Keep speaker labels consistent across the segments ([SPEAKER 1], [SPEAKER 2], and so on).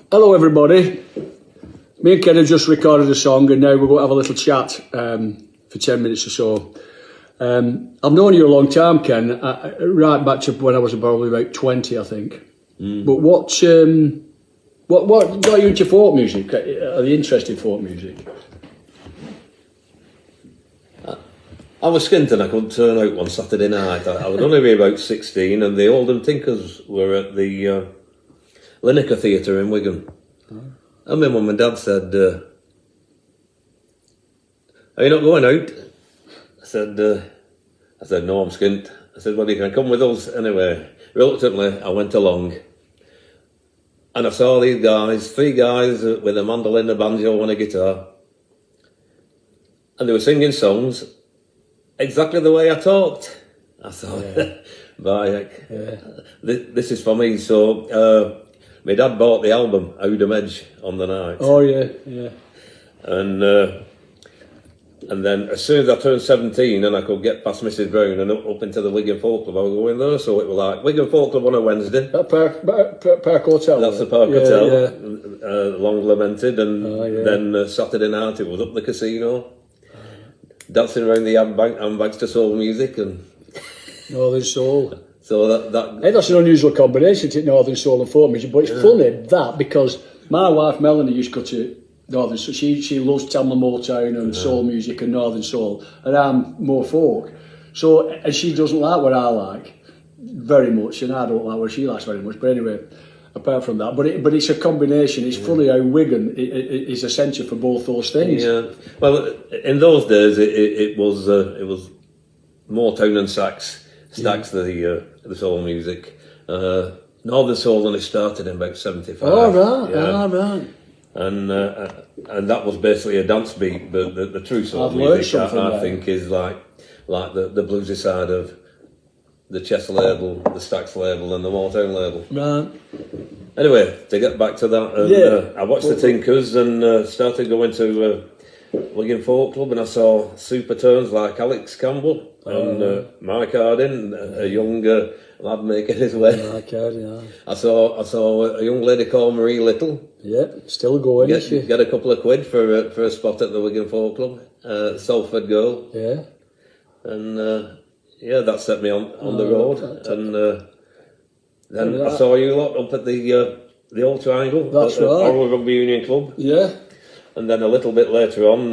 [SPEAKER 1] Hello everybody. Me and Ken have just recorded a song and now we're going to have a little chat for 10 minutes or so. I've known you a long time, Ken, right back to when I was probably about 20, I think. But what got you into folk music? Are you interested in folk music?
[SPEAKER 2] I was skint and I couldn't turn out one Saturday night. I would only be about 16 and the Oldham Tinkers were at the Lineker Theatre in Wigan. And my mum and dad said, are you not going out? I said, no, I'm skint. I said, well, you can come with us anyway. Reluctantly, I went along. And I saw these guys, 3 guys with a mandolin, a banjo and a guitar. And they were singing songs exactly the way I talked. I thought, by heck, this is for me. So my dad bought the album Oudham Edge on the night.
[SPEAKER 1] Oh yeah.
[SPEAKER 2] And then as soon as I turned 17 and I could get past Mrs. Brown and up into the Wigan Folk Club, I was going there. So it was like Wigan Folk Club on a Wednesday.
[SPEAKER 1] That Park Hotel.
[SPEAKER 2] That's the Park Hotel, long lamented. And then Saturday night it was up the casino, dancing around the handbags to soul music and
[SPEAKER 1] Northern Soul.
[SPEAKER 2] So
[SPEAKER 1] that's an unusual combination, to Northern Soul and folk music. But it's funny that because my wife Melanie used to go to Northern Soul. She loves Tamla Motown and soul music and Northern Soul, and I'm more folk. So and she doesn't like what I like very much, and I don't like what she likes very much. But anyway, apart from that, but it's a combination. It's funny how Wigan is essential for both those things.
[SPEAKER 2] Yeah. Well, in those days it was Motown and sax. Stacks the soul music. Northern Soul only started in about 75.
[SPEAKER 1] Oh right.
[SPEAKER 2] And that was basically a dance beat. But the true soul music, I think, is like the bluesy side of the Chess label, the Stax label, and the Motown label.
[SPEAKER 1] Right.
[SPEAKER 2] Anyway, to get back to that, I watched the Tinkers and started going to Wigan Folk Club, and I saw super turns like Alex Campbell and Mike Harding, a young lad making his way.
[SPEAKER 1] Mike Harding, yeah.
[SPEAKER 2] I saw a young lady called Marie Little.
[SPEAKER 1] Yeah, still going.
[SPEAKER 2] Get a couple of quid for a spot at the Wigan Folk Club. Salford girl.
[SPEAKER 1] Yeah.
[SPEAKER 2] And that set me on the road. And then I saw you lot up at the Old Triangle.
[SPEAKER 1] That's
[SPEAKER 2] at
[SPEAKER 1] right.
[SPEAKER 2] Orwell Rugby Union Club.
[SPEAKER 1] Yeah.
[SPEAKER 2] And then a little bit later on,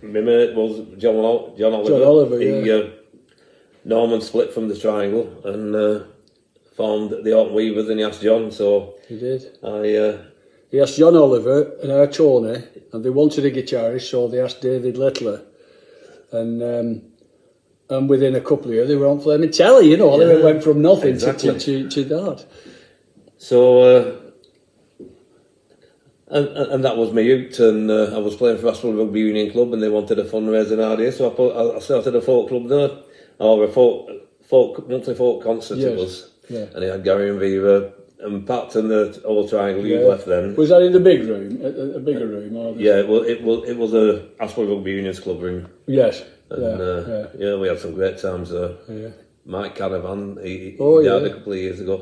[SPEAKER 2] my mate was John Oliver.
[SPEAKER 1] John Oliver,
[SPEAKER 2] Norman split from the Triangle and formed the Orton Weavers, and he asked John, so...
[SPEAKER 1] He did.
[SPEAKER 2] He
[SPEAKER 1] asked John Oliver and our Tony, and they wanted a guitarist, so they asked David Littler. And within a couple of years, they were on Flaming Telly, you know, they went from nothing to that. So...
[SPEAKER 2] And that was my youth, and I was playing for Aspel Rugby Union Club, and they wanted a fundraising idea, so I started a folk club there, or a monthly folk concert it was. Yeah. And he had Gary and Viva and Pat and the Old Triangle. You left then.
[SPEAKER 1] Was that in the big room, a bigger room? Or
[SPEAKER 2] it was a Aspel Rugby Union's club room.
[SPEAKER 1] Yes.
[SPEAKER 2] And we had some great times there. Yeah. Mike Canavan, he died a couple of years ago.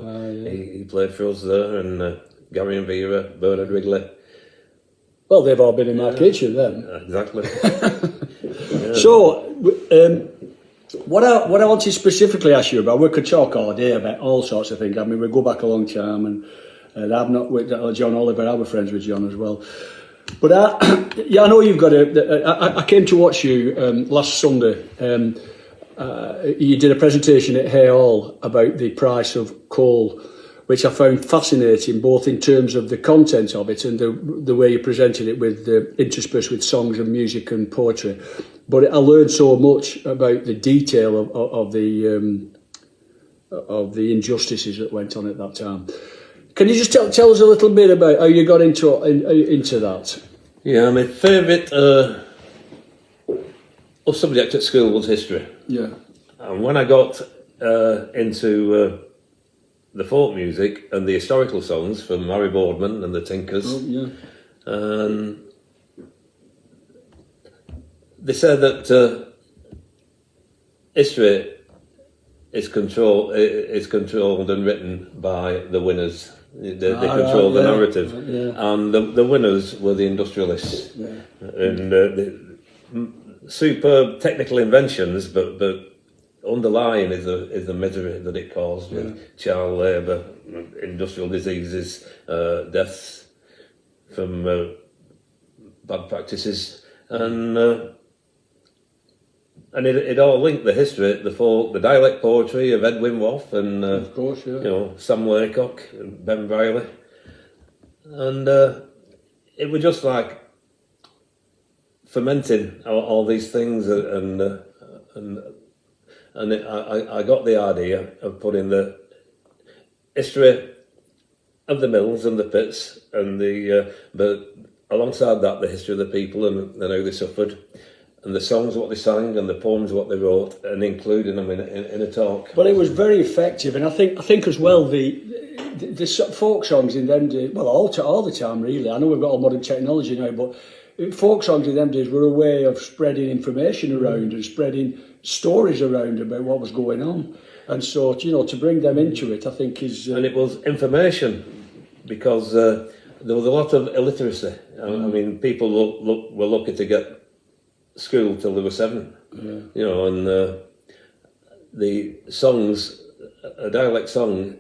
[SPEAKER 2] He played for us there, and Gary and Vera, Bernard Wrigley.
[SPEAKER 1] Well, they've all been in my kitchen then.
[SPEAKER 2] Exactly.
[SPEAKER 1] So, what I wanted to specifically ask you about, we could talk all day about all sorts of things. I mean, we go back a long time, and I've not with John Oliver. I was friends with John as well. But I know you've got I came to watch you last Sunday. You did a presentation at Hay Hall about the price of coal, which I found fascinating, both in terms of the content of it and the way you presented it, with interspersed with songs and music and poetry. But I learned so much about the detail of the injustices that went on at that time. Can you just tell us a little bit about how you got into that?
[SPEAKER 2] Yeah, my favourite subject at school was history. Yeah. And when I got into the folk music and the historical songs from Harry Boardman and the Tinkers, they said that history is controlled and written by the winners They controlled the narrative,
[SPEAKER 1] yeah.
[SPEAKER 2] and the winners were the industrialists, and the superb technical inventions, but underlying is the misery that it caused with child labour, industrial diseases, deaths from bad practices, and it all linked the history, the folk, the dialect poetry of Edwin Waugh and
[SPEAKER 1] Of course, yeah.
[SPEAKER 2] you know, Sam Laycock and Ben Briley, and it was just like fermenting all these things, I got the idea of putting the history of the mills and the pits, and but alongside that, the history of the people and how they suffered, and the songs what they sang and the poems what they wrote, and including them in a talk.
[SPEAKER 1] But it was very effective, and I think as well the folk songs in them days, well, all the time really. I know we've got all modern technology now, but folk songs in them days were a way of spreading information around and spreading stories around about what was going on. And so, you know, to bring them into it, I think is...
[SPEAKER 2] And it was information, because there was a lot of illiteracy. I mean, people were lucky to get school till they were 7, you know, and the songs, a dialect song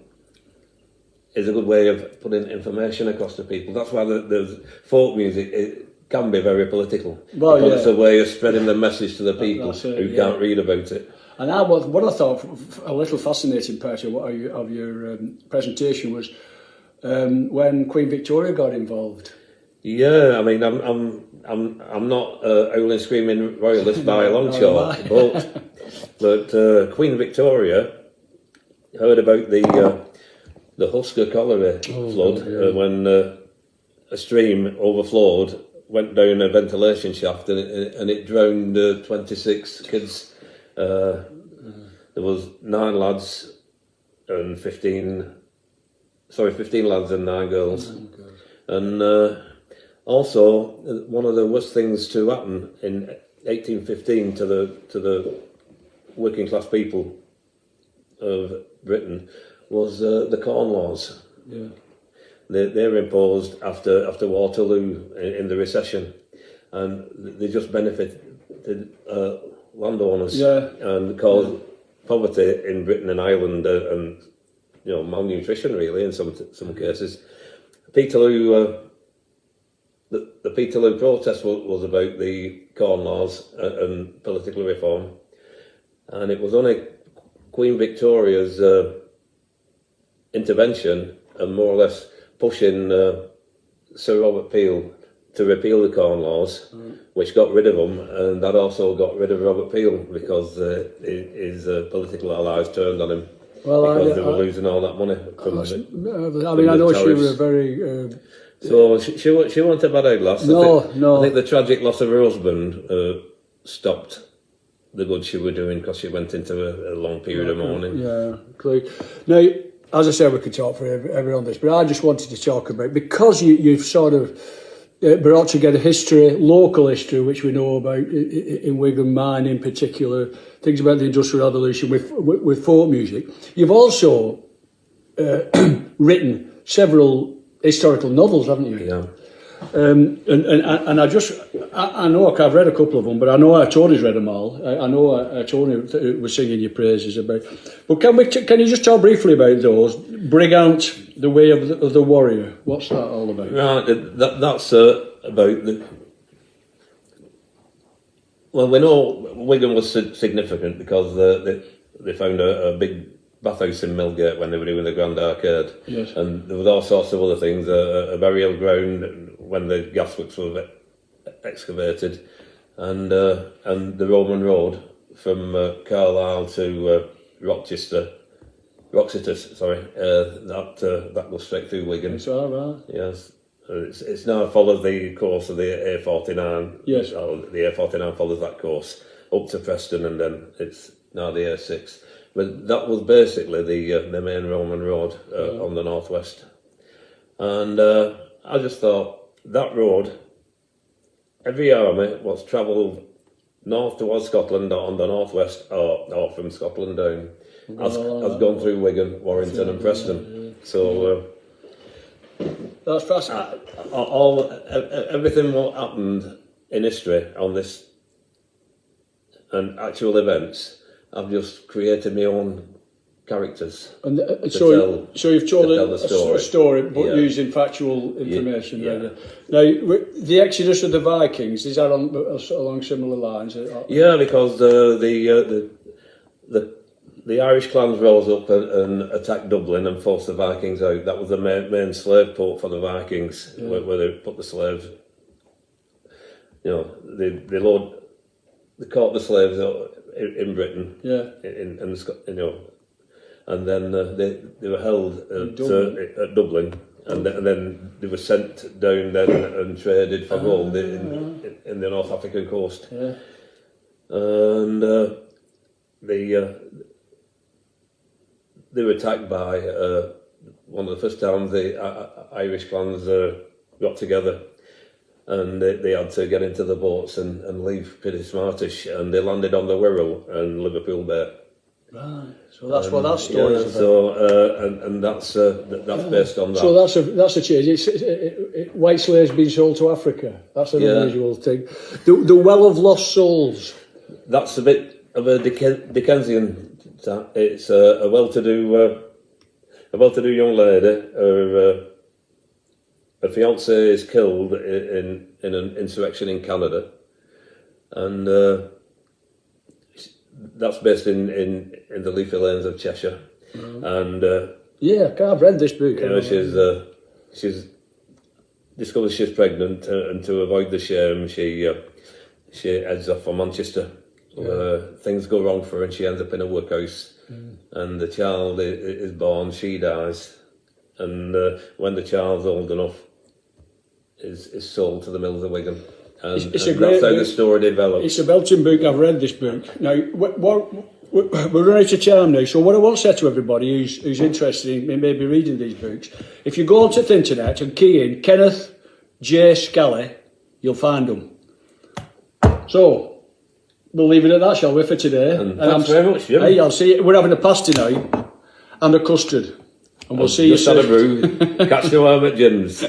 [SPEAKER 2] is a good way of putting information across to people. That's why the folk music, it can be very political.
[SPEAKER 1] Well,
[SPEAKER 2] because it's a way of spreading the message to the people who can't read about it.
[SPEAKER 1] And what I thought a little fascinating part of your presentation was when Queen Victoria got involved.
[SPEAKER 2] Yeah, I mean, I'm not howling screaming royalist by a long shot, but Queen Victoria heard about the Husker cholera flood when a stream overflowed, went down a ventilation shaft, and it drowned 26 kids. There was 9 lads and 15 lads and 9 girls. And also, one of the worst things to happen in 1815 to the working class people of Britain was the Corn Laws.
[SPEAKER 1] Yeah.
[SPEAKER 2] They were imposed after Waterloo in the recession, and they just benefited landowners and caused poverty in Britain and Ireland, and you know, malnutrition really in some cases. Peterloo, the Peterloo protest was about the Corn Laws and political reform, and it was only Queen Victoria's intervention and more or less pushing Sir Robert Peel to repeal the Corn Laws, which got rid of them, and that also got rid of Robert Peel because his political allies turned on him because they were losing all that money from
[SPEAKER 1] I know she was a very...
[SPEAKER 2] So she wasn't a bad old lass.
[SPEAKER 1] No.
[SPEAKER 2] I think the tragic loss of her husband stopped the good she was doing because she went into a long period of mourning. Yeah,
[SPEAKER 1] clearly. Now, as I said, we could talk forever on this, but I just wanted to talk about, because you've sort of brought together history, local history, which we know about in Wigan, mine in particular, things about the Industrial Revolution with folk music. You've also written several historical novels, haven't you?
[SPEAKER 2] Yeah.
[SPEAKER 1] And I know I've read a couple of them, but I know Tony's read them all. I know Tony was singing your praises about. But can you just tell briefly about those? Bring out the way of the warrior. What's that all about?
[SPEAKER 2] Right, that's about the. Well, we know Wigan was significant because they found a big bathhouse in Millgate when they were doing the Grand Arcade.
[SPEAKER 1] Yes.
[SPEAKER 2] And there was all sorts of other things, a burial ground when the gasworks were excavated, and the Roman road from Carlisle to Rochester, that goes straight through Wigan.
[SPEAKER 1] That's all right.
[SPEAKER 2] Yes. It's now followed the course of the A49.
[SPEAKER 1] Yes.
[SPEAKER 2] The A49 follows that course up to Preston, and then it's now the A6. But that was basically the main Roman road on the northwest. And I just thought, that road, every army was travelled north towards Scotland on the northwest, or from Scotland down, has gone through Wigan, Warrington and Preston. So
[SPEAKER 1] That's fascinating.
[SPEAKER 2] Everything what happened in history on this and actual events, I've just created my own characters.
[SPEAKER 1] And so you've told a story, but
[SPEAKER 2] Yeah.
[SPEAKER 1] using factual information.
[SPEAKER 2] Yeah.
[SPEAKER 1] Really. Now, the exodus of the Vikings, is that along similar lines?
[SPEAKER 2] Yeah, because the Irish clans rose up and attacked Dublin and forced the Vikings out. That was the main slave port for the Vikings, where they put the slaves. You know, they caught the slaves in Britain.
[SPEAKER 1] Yeah.
[SPEAKER 2] You know, and then they were held at Dublin, and then they were sent down then and traded for gold in the North African coast.
[SPEAKER 1] Yeah.
[SPEAKER 2] And they were attacked by one of the first times the Irish clans got together, and they had to get into the boats and leave pretty smartish, and they landed on the Wirral and Liverpool Bay.
[SPEAKER 1] Right. So that's what that story is about.
[SPEAKER 2] So and that's based on that.
[SPEAKER 1] So that's a change. White slaves being sold to Africa. That's an unusual thing. The Well of Lost Souls.
[SPEAKER 2] That's a bit of a Dickensian. It's a well-to-do young lady. Her fiance is killed in an insurrection in Canada, and that's based in the leafy lanes of Cheshire. And
[SPEAKER 1] I've read this book.
[SPEAKER 2] you know, she's discovers she's pregnant, and to avoid the shame, she heads off for Manchester. Things go wrong for her, and she ends up in a workhouse. And the child is born, she dies, and when the child's old enough, is sold to the mills of Wigan. And
[SPEAKER 1] It's
[SPEAKER 2] and
[SPEAKER 1] a great
[SPEAKER 2] that's how
[SPEAKER 1] book.
[SPEAKER 2] the story develops.
[SPEAKER 1] It's a belting book. I've read this book. Now, we're running out of time now, so what I want to say to everybody who's interested in maybe reading these books, if you go onto the internet and key in Kenneth J. Skelly, you'll find them. So, we'll leave it at that, shall we, for today?
[SPEAKER 2] And thanks very much, Jim.
[SPEAKER 1] Hey, I'll see you. We're having a pasty now and a custard. And we'll see you
[SPEAKER 2] Just had a
[SPEAKER 1] soon.
[SPEAKER 2] brew. Catch you home at Jim's.